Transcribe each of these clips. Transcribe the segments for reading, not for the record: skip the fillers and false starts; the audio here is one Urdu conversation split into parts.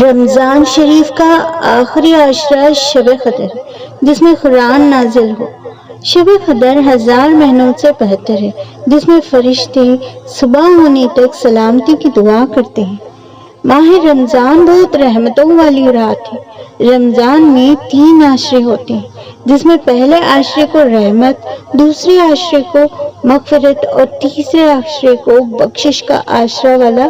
رمضان شریف کا آخری عشرہ شب قدر جس میں قرآن نازل ہو۔ شب قدر 1000 مہینوں سے بہتر ہے، جس میں فرشتے صبح ہونے تک سلامتی کی دعا کرتے ہیں۔ ماہ رمضان بہت رحمتوں والی رات ہے۔ رمضان میں 3 عشرے ہوتے ہیں، جس میں پہلے عشرے کو رحمت، دوسرے عشرے کو مغفرت اور تیسرے عشرے کو بخشش کا عشرہ والا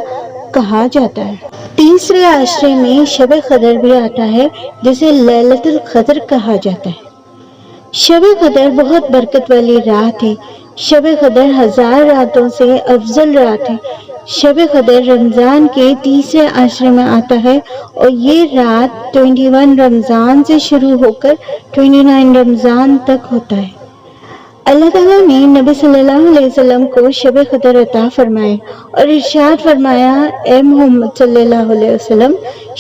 کہا جاتا ہے۔ تیسرے عشرے میں شب قدر بھی آتا ہے، جسے لیلۃ القدر کہا جاتا ہے۔ شب قدر بہت برکت والی رات ہے۔ شب قدر 1000 راتوں سے افضل رات ہے۔ شب قدر رمضان کے تیسرے عشرے میں آتا ہے اور یہ رات 21 رمضان سے شروع ہو کر 29 رمضان تک ہوتا ہے۔ اللہ تعالیٰ نے نبی صلی اللہ علیہ وسلم کو شب قدر عطا فرمائے اور ارشاد فرمایا، اے محمد صلی اللہ علیہ وسلم،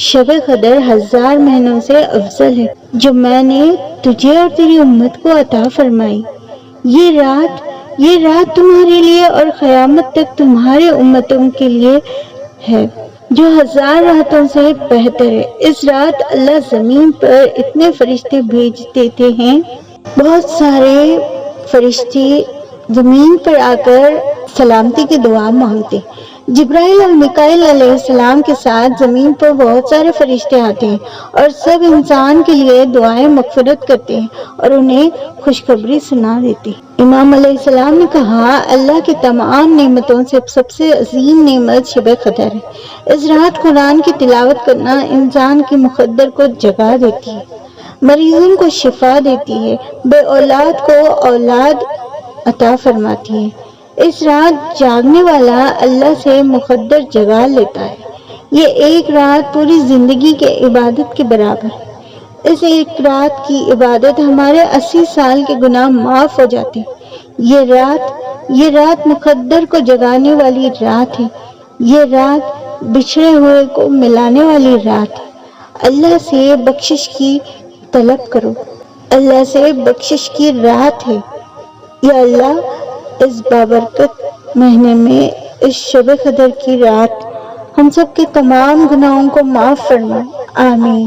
شب قدر 1000 مہینوں سے افضل ہے جو میں نے تجھے اور تیری امت کو عطا فرمائی۔ یہ رات تمہارے لیے اور قیامت تک تمہارے امتوں کے لیے ہے، جو 1000 راتوں سے بہتر ہے۔ اس رات اللہ زمین پر اتنے فرشتے بھیج دیتے ہیں، بہت سارے فرشتے زمین پر آ کر سلامتی کی دعا مانگتے۔ جبرائیل اور میکائیل علیہ السلام کے ساتھ زمین پر بہت سارے فرشتے آتے ہیں اور سب انسان کے لیے دعائیں مغفرت کرتے ہیں اور انہیں خوشخبری سنا دیتے ہیں۔ امام علیہ السلام نے کہا، اللہ کی تمام نعمتوں سے سب سے عظیم نعمت شب قدر ہے۔ اس رات قرآن کی تلاوت کرنا انسان کی مقدر کو جگا دیتی ہے، مریضوں کو شفا دیتی ہے، بے اولاد کو اولاد عطا فرماتی ہے۔ اس رات جاگنے والا اللہ سے مقدر جگا لیتا ہے۔ یہ ایک رات پوری زندگی کے عبادت کے برابر ہے۔ اس ایک رات کی عبادت ہمارے 80 سال کے گناہ معاف ہو جاتے ہیں۔ یہ رات مقدر کو جگانے والی رات ہے۔ یہ رات بچھڑے ہوئے کو ملانے والی رات ہے۔ اللہ سے بخشش کی طلب کرو۔ اللہ سے بخشش کی رات ہے۔ یا اللہ، اس بابرکت مہینے میں اس شب قدر کی رات ہم سب کے تمام گناہوں کو معاف فرما۔ آمین۔